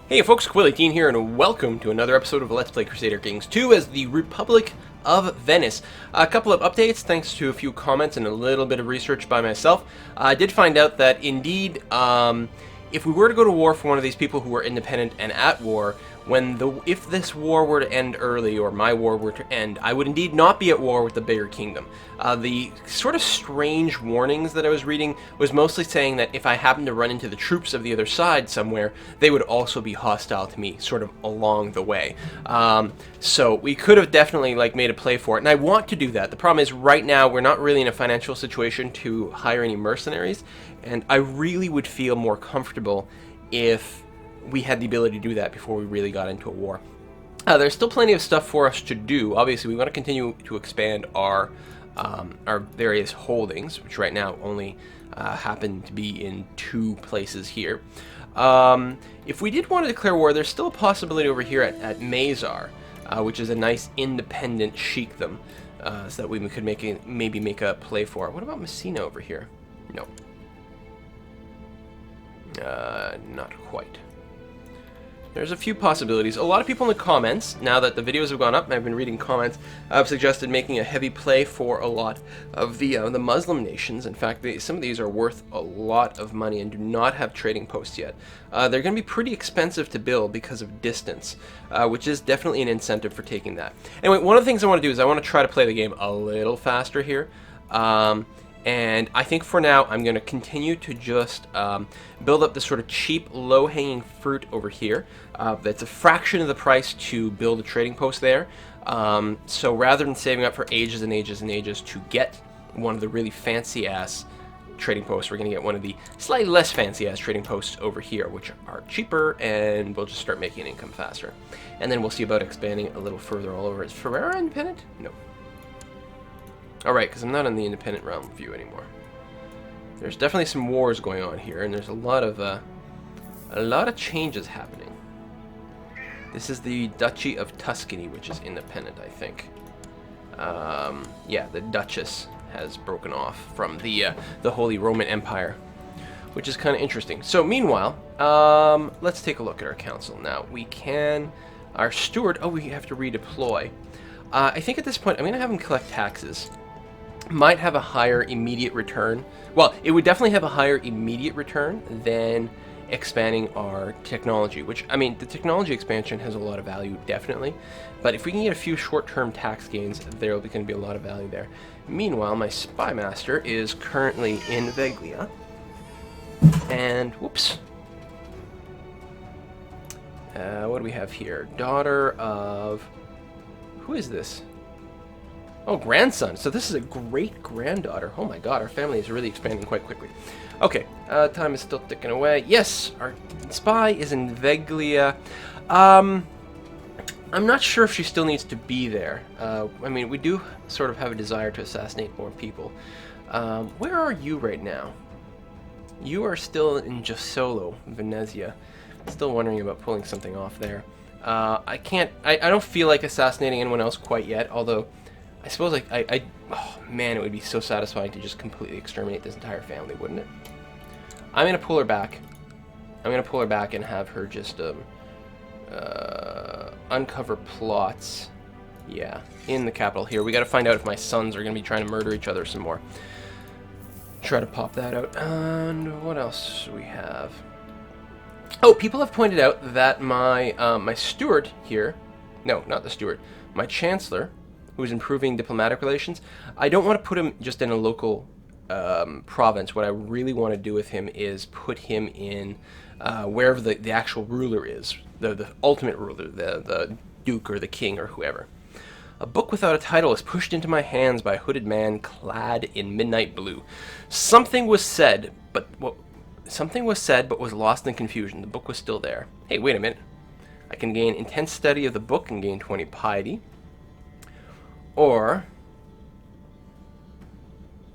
Hey folks, Quilly18 here, and welcome to another episode of Let's Play Crusader Kings 2 as the Republic of Venice. A couple of updates thanks to a few comments and a little bit of research by myself. I did find out that indeed, if we were to go to war for one of these people who were independent and at war, if this war were to end early, or my war were to end, I would indeed not be at war with the bigger kingdom. The sort of strange warnings that I was reading was mostly saying that if I happened to run into the troops of the other side somewhere, they would also be hostile to me, sort of along the way. So we could have definitely made a play for it, and I want to do that. The problem is right now we're not really in a financial situation to hire any mercenaries, and I really would feel more comfortable if we had the ability to do that before we really got into a war. There's still plenty of stuff for us to do. Obviously, we want to continue to expand our various holdings, which right now only happen to be in 2 places here. If we did want to declare war, there's still a possibility over here at Mazar, which is a nice independent sheikdom, so that we could maybe make a play for. What about Messina over here? No. Not quite. There's a few possibilities. A lot of people in the comments, now that the videos have gone up and I've been reading comments, have suggested making a heavy play for a lot of the Muslim nations. In fact, some of these are worth a lot of money and do not have trading posts yet. They're going to be pretty expensive to build because of distance, which is definitely an incentive for taking that. Anyway, one of the things I want to do is I want to try to play the game a little faster here. And I think for now, I'm going to continue to just build up this sort of cheap, low-hanging fruit over here. That's a fraction of the price to build a trading post there. So rather than saving up for ages and ages and ages to get one of the really fancy-ass trading posts, we're going to get one of the slightly less fancy-ass trading posts over here, which are cheaper, and we'll just start making income faster. And then we'll see about expanding a little further all over. Is Ferrara independent? No. Alright, because I'm not in the independent realm view anymore. There's definitely some wars going on here, and there's a lot of changes happening. This is the Duchy of Tuscany, which is independent, I think. Yeah, the Duchess has broken off from the Holy Roman Empire, which is kind of interesting. So, meanwhile, let's take a look at our council now. Our steward, we have to redeploy. I think at this point, I'm going to have him collect taxes. Might have a higher immediate return. Well, it would definitely have a higher immediate return than expanding our technology, which, I mean, the technology expansion has a lot of value, definitely. But if we can get a few short-term tax gains, there will going to be a lot of value there. Meanwhile, my spy master is currently in Veglia. And, whoops. What do we have here? Daughter of... Who is this? Oh, grandson. So this is a great-granddaughter. Oh my god, our family is really expanding quite quickly. Okay, time is still ticking away. Yes, our spy is in Veglia. I'm not sure if she still needs to be there. I mean, we do sort of have a desire to assassinate more people. Where are you right now? You are still in Jesolo, Venezia. Still wondering about pulling something off there. I don't feel like assassinating anyone else quite yet, although I suppose oh man, it would be so satisfying to just completely exterminate this entire family, wouldn't it? I'm going to pull her back. I'm going to pull her back and have her just uncover plots. Yeah, in the capital here. We got to find out if my sons are going to be trying to murder each other some more. Try to pop that out. And what else do we have? Oh, people have pointed out that my steward here, no, not the steward, my chancellor, who's improving diplomatic relations, I don't want to put him just in a local province. What I really want to do with him is put him in wherever the actual ruler is, the ultimate ruler, the duke or the king or whoever. A book without a title is pushed into my hands by a hooded man clad in midnight blue. Something was said, but was lost in confusion. The book was still there. Hey, wait a minute. I can gain intense study of the book and gain 20 piety. Or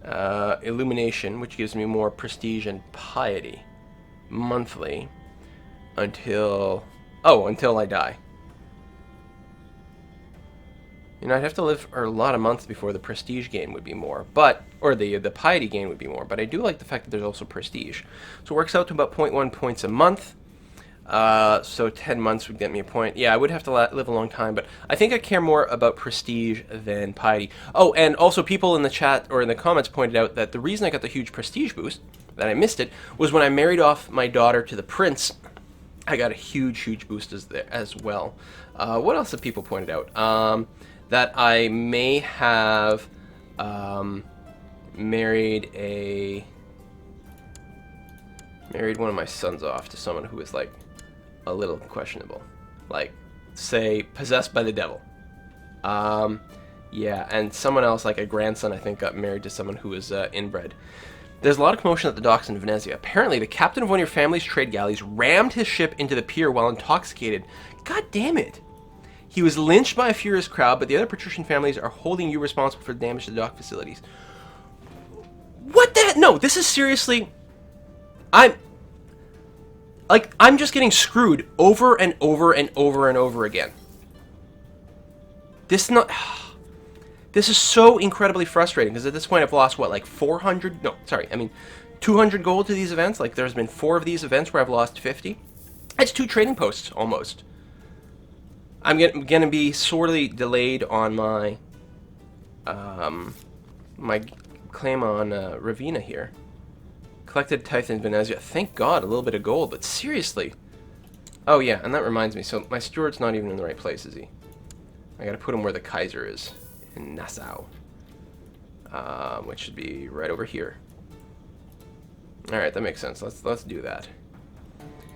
illumination, which gives me more prestige and piety monthly until I die. You know, I'd have to live for a lot of months before the prestige gain would be more, or the piety gain would be more, but I do like the fact that there's also prestige. So it works out to about 0.1 points a month. So 10 months would get me a point. Yeah, I would have to live a long time, but I think I care more about prestige than piety. Oh, and also people in the chat or in the comments pointed out that the reason I got the huge prestige boost, that I missed it, was when I married off my daughter to the prince. I got a huge boost as well. What else have people pointed out? That I may have married one of my sons off to someone who was like a little questionable, like say possessed by the devil. Yeah, and someone else, like a grandson, I think, got married to someone who was inbred. There's a lot of commotion at the docks in Venezia. Apparently, the captain of one of your family's trade galleys rammed his ship into the pier while intoxicated. God damn it! He was lynched by a furious crowd, but the other patrician families are holding you responsible for the damage to the dock facilities. What the? No, this is seriously... I'm just getting screwed over and over and over and over again. This is so incredibly frustrating, because at this point I've lost, what, like 400? No, sorry, I mean 200 gold to these events. Like, there's been 4 of these events where I've lost 50. That's 2 trading posts, almost. I'm going to be sorely delayed on my my claim on Ravenna here. Collected tithe in Venezia. Thank God, a little bit of gold, but seriously. Oh yeah, and that reminds me, so my steward's not even in the right place, is he? I gotta put him where the Kaiser is, in Nassau. Which should be right over here. Alright, that makes sense. Let's do that.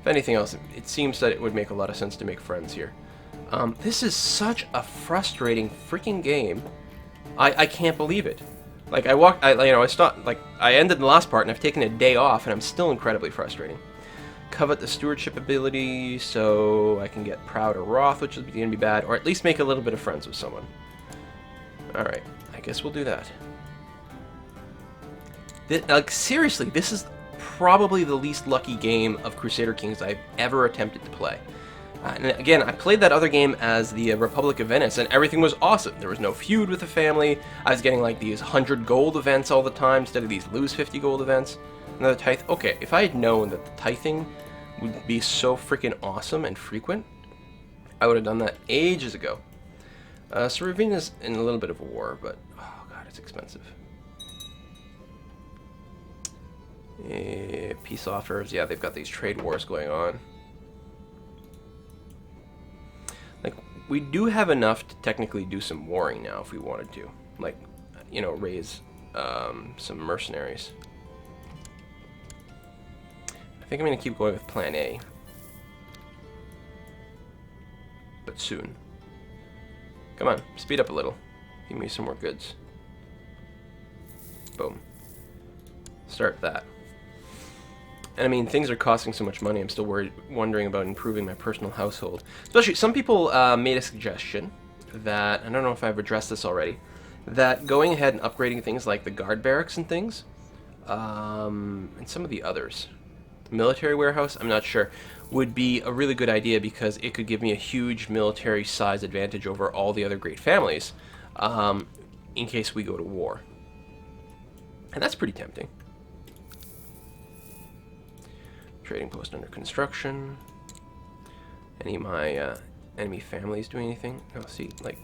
If anything else, it seems that it would make a lot of sense to make friends here. This is such a frustrating freaking game. I can't believe it. Like, I stopped, like, I ended the last part and I've taken a day off and I'm still incredibly frustrating. Covet the stewardship ability so I can get proud or wrath, which is going to be bad, or at least make a little bit of friends with someone. Alright, I guess we'll do that. Like, seriously, this is probably the least lucky game of Crusader Kings I've ever attempted to play. And again, I played that other game as the Republic of Venice, and everything was awesome. There was no feud with the family. I was getting like these 100 gold events all the time instead of these lose 50 gold events. Another tithe. Okay, if I had known that the tithing would be so freaking awesome and frequent, I would have done that ages ago. So Ravenna's in a little bit of a war, but oh god, it's expensive. Peace offers. Yeah, they've got these trade wars going on. Like, we do have enough to technically do some warring now if we wanted to. Like, you know, raise some mercenaries. I think I'm going to keep going with plan A. But soon. Come on, speed up a little. Give me some more goods. Boom. Start that. And I mean, things are costing so much money, I'm still wondering about improving my personal household. Especially, some people made a suggestion that, I don't know if I've addressed this already, that going ahead and upgrading things like the guard barracks and things, and some of the others, military warehouse, I'm not sure, would be a really good idea because it could give me a huge military size advantage over all the other great families in case we go to war. And that's pretty tempting. Trading post under construction. Any of my enemy families do anything? No, see, like...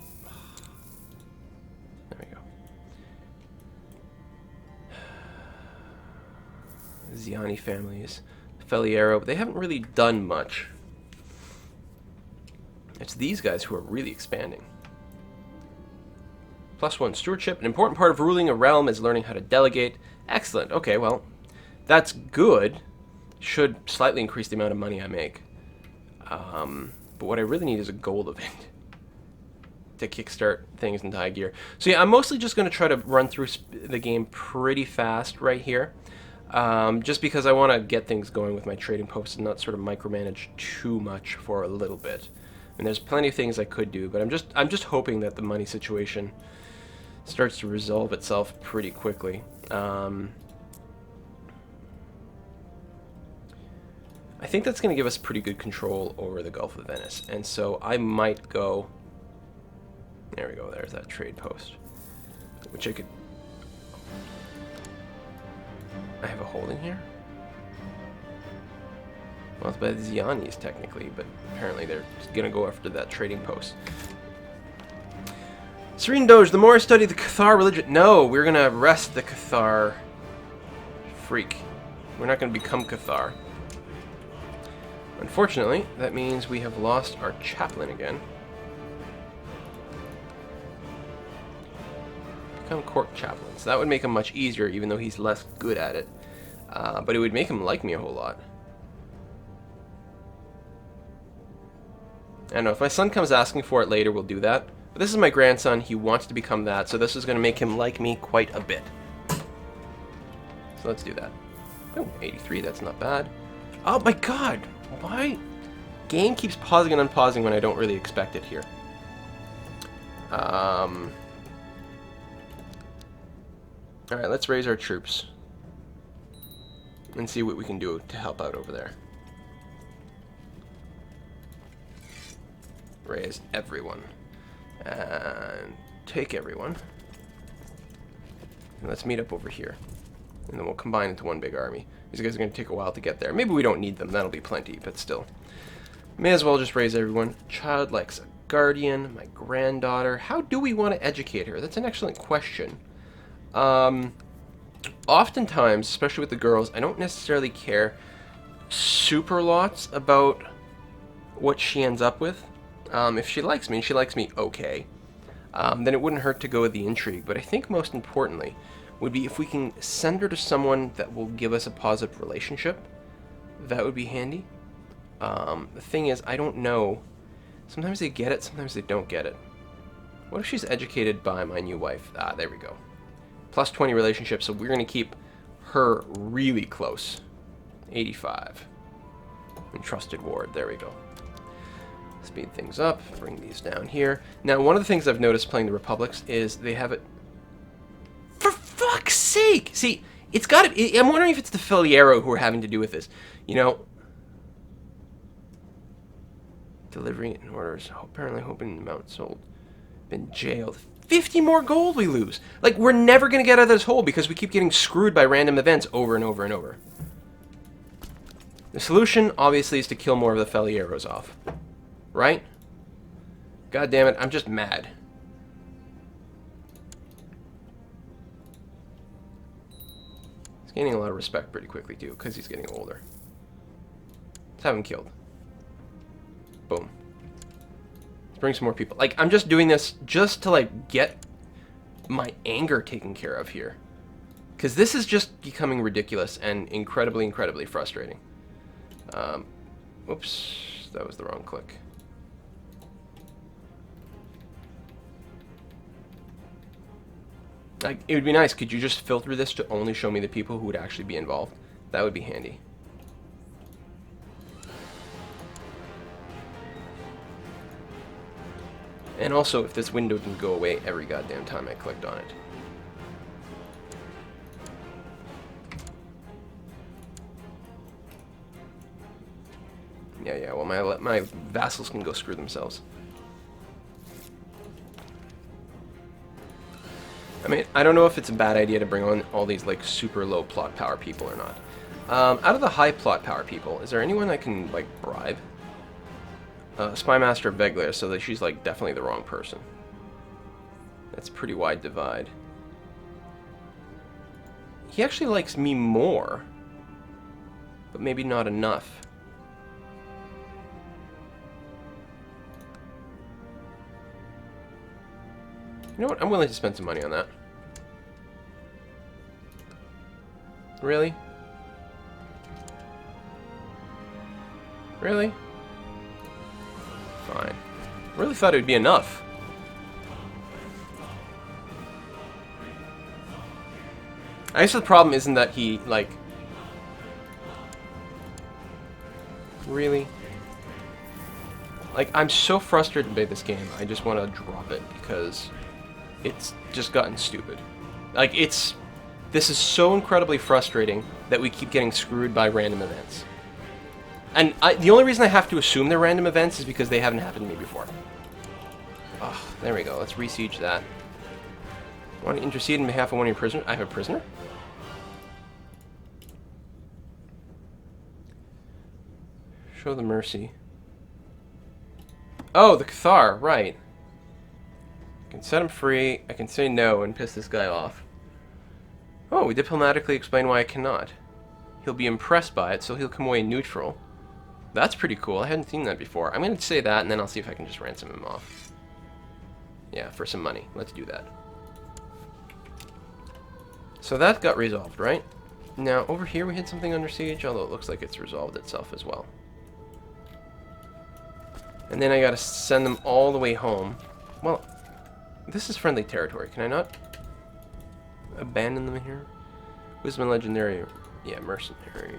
There we go. Ziani families. Feliero, but they haven't really done much. It's these guys who are really expanding. +1 stewardship. An important part of ruling a realm is learning how to delegate. Excellent. Okay, well, that's good. Should slightly increase the amount of money I make. But what I really need is a gold event to kickstart things into high gear. So yeah, I'm mostly just going to try to run through the game pretty fast right here. Just because I want to get things going with my trading posts and not sort of micromanage too much for a little bit. And there's plenty of things I could do, but I'm just hoping that the money situation starts to resolve itself pretty quickly. I think that's going to give us pretty good control over the Gulf of Venice, and so I might go... There we go, there's that trade post, which I could... I have a holding here? Well, it's by the Zianis, technically, but apparently they're going to go after that trading post. Serene Doge, the more I study the Cathar religion... No, we're going to arrest the Cathar freak. We're not going to become Cathar. Unfortunately, that means we have lost our chaplain again. Become court chaplain. So that would make him much easier, even though he's less good at it. But it would make him like me a whole lot. I don't know, if my son comes asking for it later, we'll do that. But this is my grandson, he wants to become that, so this is going to make him like me quite a bit. So let's do that. Oh, 83, that's not bad. Oh my god! Why? Game keeps pausing and unpausing when I don't really expect it here. Alright, let's raise our troops. And see what we can do to help out over there. Raise everyone. And take everyone. And let's meet up over here. And then we'll combine into one big army. These guys are going to take a while to get there. Maybe we don't need them. That'll be plenty, but still. May as well just raise everyone. Child likes a guardian. My granddaughter. How do we want to educate her? That's an excellent question. Oftentimes, especially with the girls, I don't necessarily care super lots about what she ends up with. If she likes me, and she likes me okay, then it wouldn't hurt to go with the intrigue. But I think most importantly would be if we can send her to someone that will give us a positive relationship. That would be handy. The thing is, I don't know. Sometimes they get it, sometimes they don't get it. What if she's educated by my new wife? Ah, there we go. Plus 20 relationship, so we're going to keep her really close. 85. And trusted ward, there we go. Speed things up, bring these down here. Now, one of the things I've noticed playing the Republics is they have it... For fuck's sake! See, it's got to... I'm wondering if it's the Filiero who are having to do with this. You know... Delivering it in orders. Apparently hoping the mount sold. Been jailed. 50 more gold we lose! Like, we're never going to get out of this hole because we keep getting screwed by random events over and over and over. The solution, obviously, is to kill more of the Filieros off. Right? God damn it, I'm just mad. He's gaining a lot of respect pretty quickly, too, because he's getting older. Let's have him killed. Boom. Let's bring some more people. Like, I'm just doing this just to, like, get my anger taken care of here. Because this is just becoming ridiculous and incredibly, incredibly frustrating. Oops, that was the wrong click. Like, it would be nice. Could you just filter this to only show me the people who would actually be involved? That would be handy. And also, if this window didn't go away every goddamn time I clicked on it. Yeah, well, my vassals can go screw themselves. I mean, I don't know if it's a bad idea to bring on all these, like, super low plot power people or not. Out of the high plot power people, is there anyone I can, like, bribe? Spy Master Vegler, so that she's, like, definitely the wrong person. That's a pretty wide divide. He actually likes me more, but maybe not enough. You know what? I'm willing to spend some money on that. Really? Really? Fine. I really thought it would be enough. I guess the problem isn't that he, like... Really? Like, I'm so frustrated by this game, I just want to drop it, because it's just gotten stupid. Like, it's... This is so incredibly frustrating that we keep getting screwed by random events. And the only reason I have to assume they're random events is because they haven't happened to me before. Oh, there we go. Let's re-siege that. Want to intercede in behalf of one of your prisoners? I have a prisoner? Show the mercy. Oh, the Cathar, right. I can set him free. I can say no and piss this guy off. Oh, we diplomatically explain why I cannot. He'll be impressed by it, so he'll come away neutral. That's pretty cool. I hadn't seen that before. I'm going to say that, and then I'll see if I can just ransom him off. Yeah, for some money. Let's do that. So that got resolved, right? Now, over here we had something under siege, although it looks like it's resolved itself as well. And then I got to send them all the way home. Well, this is friendly territory. Can I not abandon them here? Wisdom and Legendary. Yeah, Mercenary.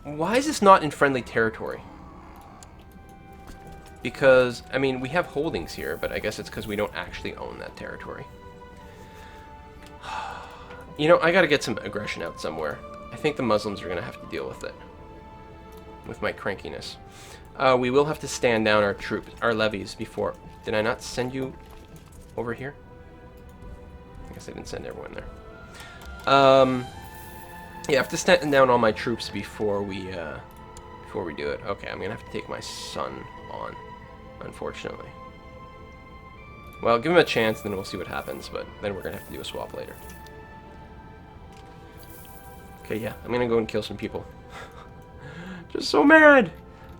Why is this not in friendly territory? Because, I mean, we have holdings here, but I guess it's because we don't actually own that territory. You know, I gotta get some aggression out somewhere. I think the Muslims are gonna have to deal with it. With my crankiness. We will have to stand down our troops, our levies before... Did I not send you over here? I guess I didn't send everyone there. Yeah, I have to stand down all my troops before we do it. Okay, I'm gonna have to take my son on, unfortunately. Well, give him a chance, then we'll see what happens, but then we're gonna have to do a swap later. Okay, yeah, I'm gonna go and kill some people. Just so mad!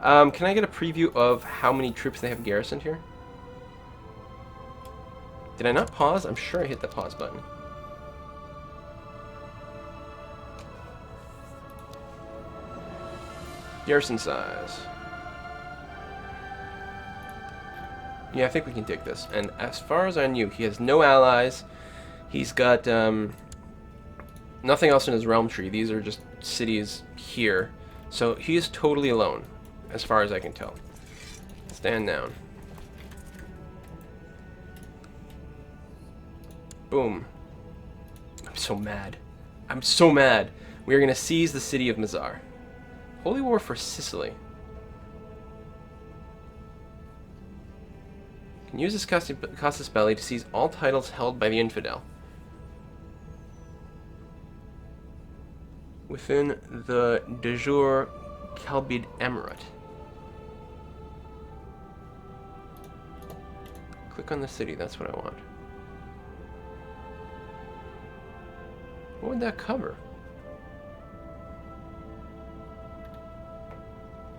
Can I get a preview of how many troops they have garrisoned here? Did I not pause? I'm sure I hit the pause button. Garrison size. Yeah, I think we can take this. And as far as I knew, he has no allies. He's got nothing else in his realm tree. These are just cities here. So he is totally alone, as far as I can tell. Stand down. Boom. I'm so mad. I'm so mad. We are going to seize the city of Mazar. Holy War for Sicily. Can use this casus belli to seize all titles held by the infidel within the de jure Kalbid Emirate. Click on the city, that's what I want. What would that cover?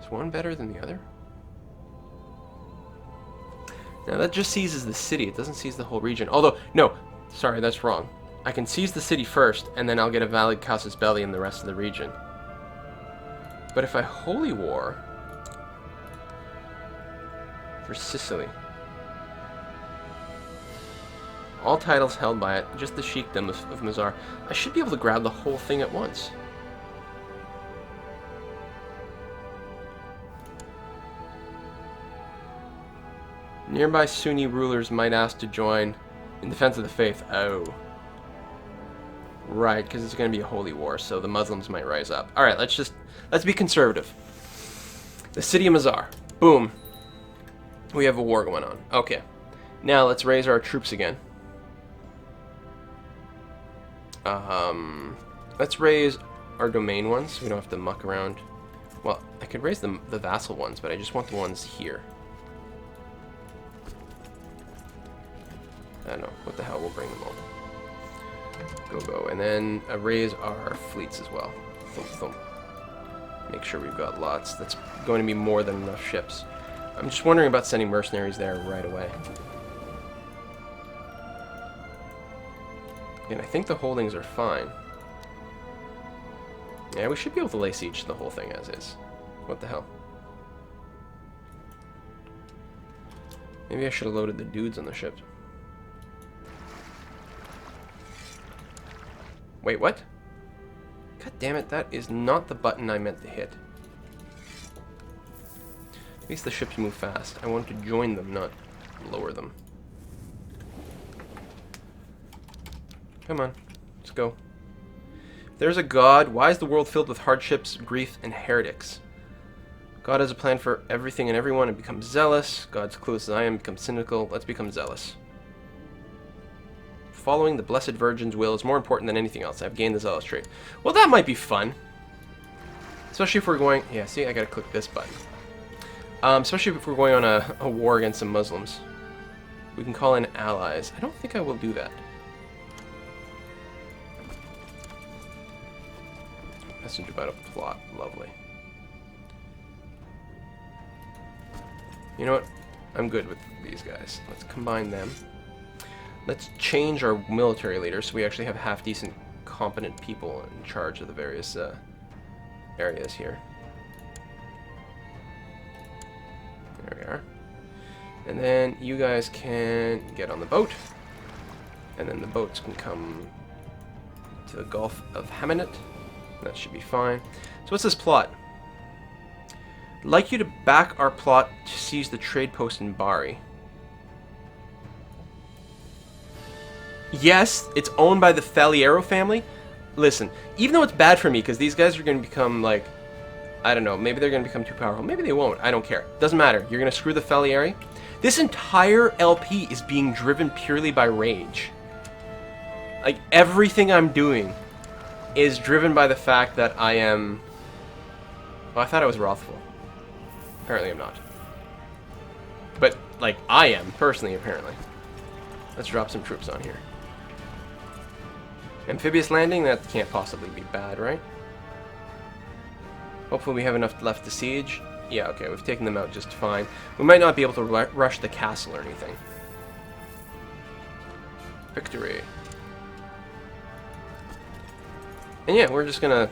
Is one better than the other? Now that just seizes the city, it doesn't seize the whole region. Although, no, sorry, that's wrong. I can seize the city first, and then I'll get a valid casus belli in the rest of the region. But if I holy war for Sicily, all titles held by it, just the sheikdom of Mazar, I should be able to grab the whole thing at once. Nearby Sunni rulers might ask to join in defense of the faith. Oh. Right, because it's going to be a holy war, so the Muslims might rise up. Alright, let's be conservative. The city of Mazar. Boom. We have a war going on. Okay. Now let's raise our troops again. Let's raise our domain ones, so we don't have to muck around. Well, I could raise the vassal ones, but I just want the ones here. I don't know. What the hell? We'll bring them all. Go. And then raise our fleets as well. Thump, thump. Make sure we've got lots. That's going to be more than enough ships. I'm just wondering about sending mercenaries there right away. And I think the holdings are fine. Yeah, we should be able to lay siege to the whole thing as is. What the hell? Maybe I should have loaded the dudes on the ships. Wait, what? God damn it, that is not the button I meant to hit. At least the ships move fast. I want to join them, not lower them. Come on, let's go. If there's a God, why is the world filled with hardships, grief, and heretics? God has a plan for everything and everyone and becomes zealous. God's clueless as I am, becomes cynical. Let's become zealous. Following the Blessed Virgin's will is more important than anything else. I've gained the zealous trait. Well, that might be fun. Especially if we're going... Yeah, see, I gotta click this button. Especially if we're going on a war against some Muslims. We can call in allies. I don't think I will do that. Message about a plot. Lovely. You know what? I'm good with these guys. Let's combine them. Let's change our military leaders so we actually have half-decent, competent people in charge of the various areas here. There we are. And then you guys can get on the boat. And then the boats can come to the Gulf of Hamanit. That should be fine. So what's this plot? I'd like you to back our plot to seize the trade post in Bari. Yes, it's owned by the Faliero family. Listen, even though it's bad for me, because these guys are going to become, like, I don't know, maybe they're going to become too powerful. Maybe they won't. I don't care. Doesn't matter. You're going to screw the Falieri. This entire LP is being driven purely by rage. Like, everything I'm doing is driven by the fact that I am... Well, I thought I was wrathful. Apparently I'm not. But, like, I am, personally, apparently. Let's drop some troops on here. Amphibious landing? That can't possibly be bad, right? Hopefully we have enough left to siege. Yeah, okay, we've taken them out just fine. We might not be able to rush the castle or anything. Victory. And yeah, we're just gonna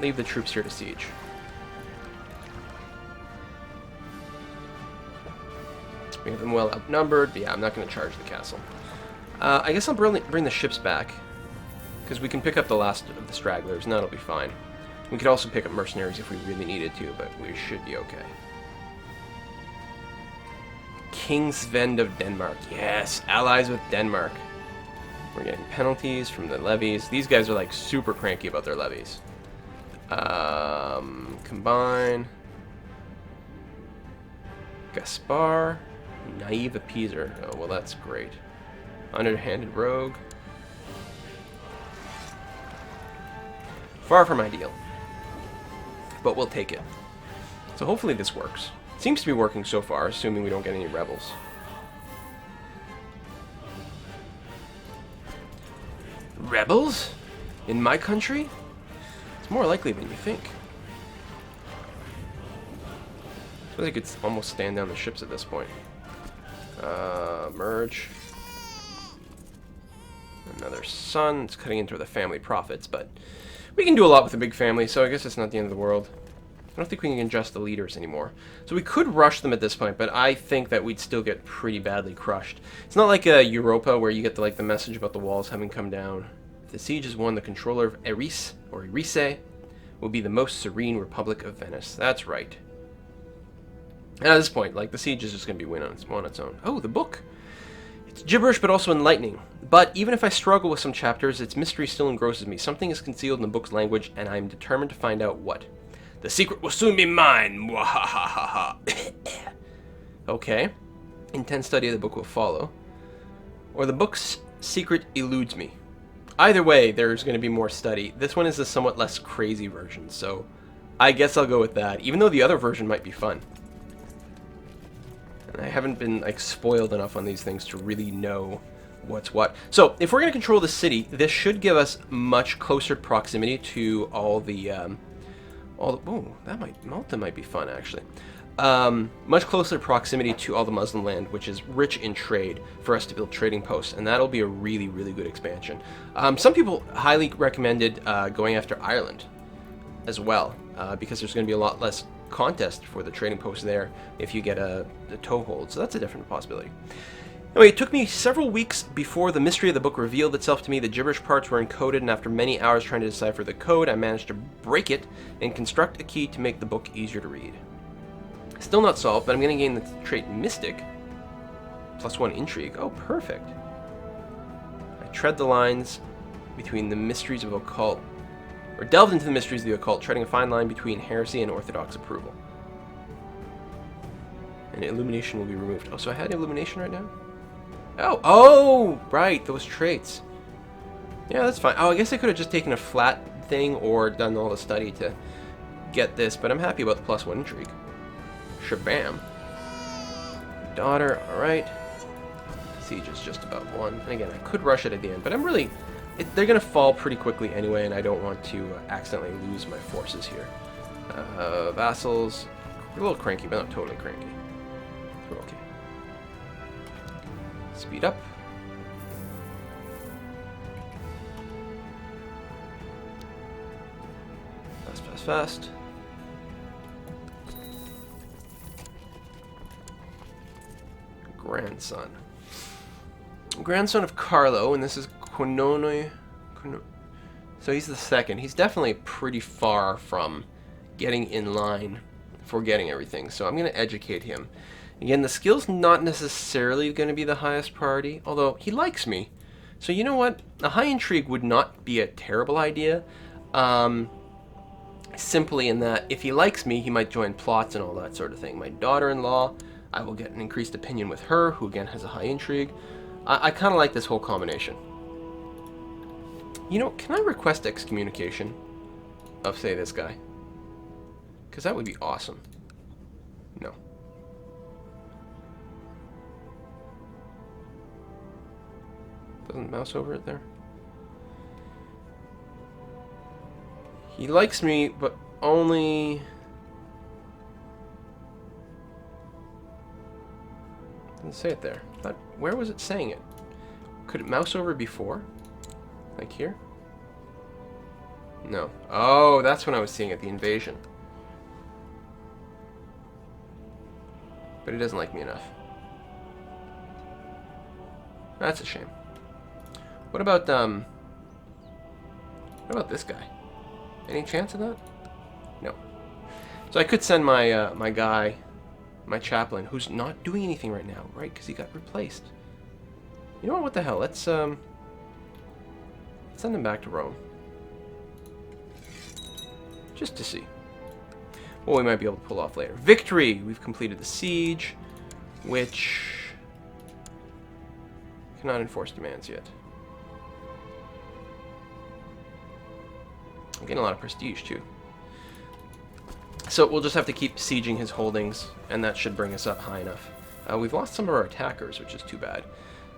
leave the troops here to siege. We have them well outnumbered, but yeah, I'm not gonna charge the castle. I guess I'll bring the ships back, because we can pick up the last of the stragglers, and that'll be fine. We could also pick up mercenaries if we really needed to, but we should be okay. King Sven of Denmark. Yes, allies with Denmark. We're getting penalties from the levies. These guys are like super cranky about their levies. Combine. Gaspar. Naive appeaser. Oh, well, that's great. Underhanded rogue. Far from ideal. But we'll take it. So hopefully this works. Seems to be working so far, assuming we don't get any rebels. Rebels? In my country? It's more likely than you think. I suppose I could almost stand down the ships at this point. Merge. Another son. It's cutting into the family profits, but we can do a lot with a big family, so I guess it's not the end of the world. I don't think we can adjust the leaders anymore. So we could rush them at this point, but I think that we'd still get pretty badly crushed. It's not like Europa, where you get the message about the walls having come down. If the siege is won, the controller of Eris, or Erise, will be the most serene Republic of Venice. That's right. And at this point, like, the siege is just going to be win on its own. Oh, the book! It's gibberish, but also enlightening. But even if I struggle with some chapters, its mystery still engrosses me. Something is concealed in the book's language, and I am determined to find out what. The secret will soon be mine! Mwahahaha. Okay. Intense study of the book will follow. Or the book's secret eludes me. Either way, there's going to be more study. This one is a somewhat less crazy version, so I guess I'll go with that, even though the other version might be fun. And I haven't been, like, spoiled enough on these things to really know what's what. So, if we're going to control the city, this should give us much closer proximity to all the oh, Malta might be fun, actually. Much closer proximity to all the Muslim land, which is rich in trade, for us to build trading posts, and that'll be a really, really good expansion. Some people highly recommended going after Ireland as well, because there's going to be a lot less contest for the trading post there if you get the toehold, so that's a different possibility. Anyway, it took me several weeks before the mystery of the book revealed itself to me. The gibberish parts were encoded, and after many hours trying to decipher the code, I managed to break it and construct a key to make the book easier to read. Still not solved, but I'm going to gain the trait Mystic. +1 intrigue. Oh, perfect. I tread the lines between the mysteries of occult, or delved into the mysteries of the occult, treading a fine line between heresy and orthodox approval. And illumination will be removed. Oh, so I had illumination right now? Oh, right, those traits. Yeah, that's fine. Oh, I guess I could have just taken a flat thing or done all the study to get this, but I'm happy about the +1 intrigue. Shabam. Daughter, alright. Siege is just about 1. And again, I could rush it at the end, but I'm really... they're going to fall pretty quickly anyway, and I don't want to accidentally lose my forces here. Vassals, a little cranky, but not totally cranky. We're okay. Speed up. Fast, fast, fast. Grandson. Grandson of Carlo, and this is Quinone. So he's the second. He's definitely pretty far from getting in line for getting everything. So I'm going to educate him. Again, the skill's not necessarily going to be the highest priority, although he likes me. So you know what? A high intrigue would not be a terrible idea. Simply in that if he likes me, he might join plots and all that sort of thing. My daughter-in-law, I will get an increased opinion with her, who again has a high intrigue. I kind of like this whole combination. You know, can I request excommunication of, say, this guy? Because that would be awesome. No. Doesn't mouse over it there? He likes me, but only... Doesn't say it there. But where was it saying it? Could it mouse over before? Like here? No. Oh, that's when I was seeing it, the invasion. But he doesn't like me enough. That's a shame. What about this guy? Any chance of that? No. So I could send my my guy, my chaplain, who's not doing anything right now, right? Because he got replaced. You know what? What the hell? Let's send him back to Rome, just to see what we might be able to pull off later. Victory! We've completed the siege, which cannot enforce demands yet. I'm getting a lot of prestige too. So we'll just have to keep sieging his holdings, and that should bring us up high enough. We've lost some of our attackers, which is too bad.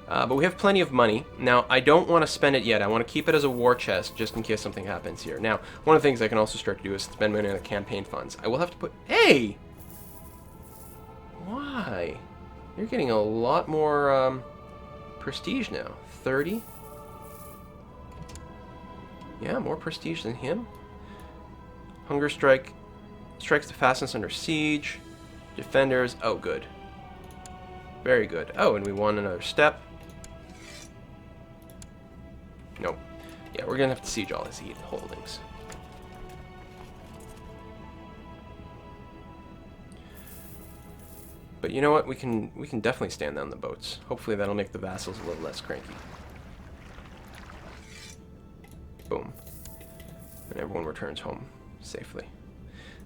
But we have plenty of money. Now, I don't want to spend it yet. I want to keep it as a war chest, just in case something happens here. Now, one of the things I can also start to do is spend money on the campaign funds. I will have to put... Hey! Why? You're getting a lot more prestige now. 30? Yeah, more prestige than him. Hunger strike. Strikes the fastness under siege. Defenders. Oh, good. Very good. Oh, and we won another step. Nope. Yeah, we're gonna have to siege all his holdings. But you know what? We can definitely stand down the boats. Hopefully that'll make the vassals a little less cranky. Boom. And everyone returns home safely.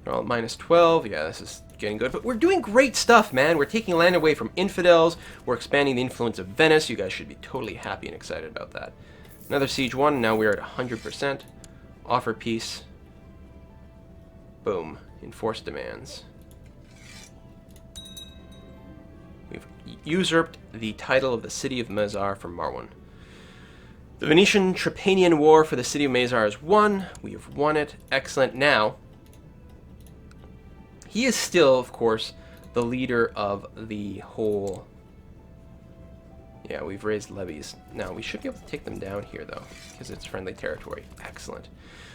They're all at -12. Yeah, this is getting good. But we're doing great stuff, man. We're taking land away from infidels. We're expanding the influence of Venice. You guys should be totally happy and excited about that. Another siege won. Now we're at 100%. Offer peace. Boom. Enforce demands. We've usurped the title of the city of Mazar from Marwan. The Venetian-Trapanian War for the city of Mazar is won. We have won it. Excellent. Now, he is still, of course, the leader of the whole... Yeah, we've raised levies. Now, we should be able to take them down here, though, because it's friendly territory. Excellent.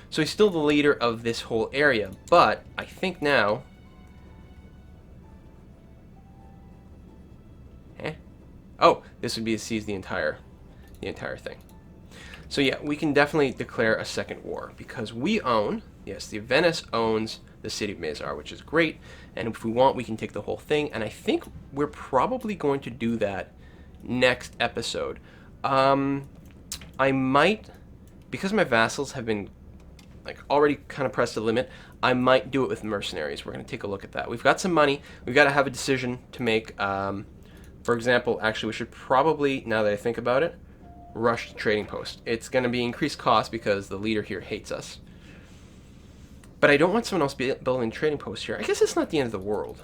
So he's still the leader of this whole area, but I think now... Oh, this would be to seize the entire thing. So yeah, we can definitely declare a second war, because we own... Yes, the Venice owns the city of Mazar, which is great, and if we want, we can take the whole thing, and I think we're probably going to do that next episode. I might, because my vassals have been like already kind of pressed the limit, I might do it with mercenaries. We're going to take a look at that. We've got some money. We've got to have a decision to make. For example, actually, we should probably, now that I think about it, rush the trading post. It's going to be increased cost because the leader here hates us. But I don't want someone else building trading posts here. I guess it's not the end of the world.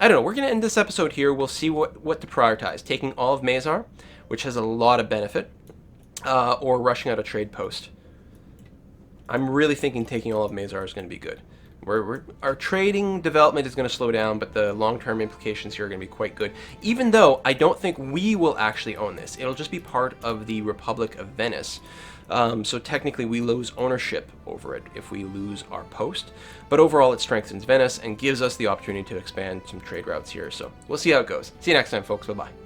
I don't know. We're going to end this episode here. We'll see what to prioritize. Taking all of Mazar, which has a lot of benefit, or rushing out a trade post. I'm really thinking taking all of Mazar is going to be good. Our trading development is going to slow down, but the long-term implications here are going to be quite good. Even though I don't think we will actually own this. It'll just be part of the Republic of Venice. So technically we lose ownership over it if we lose our post. But overall it strengthens Venice and gives us the opportunity to expand some trade routes here. So we'll see how it goes. See you next time, folks. Bye-bye.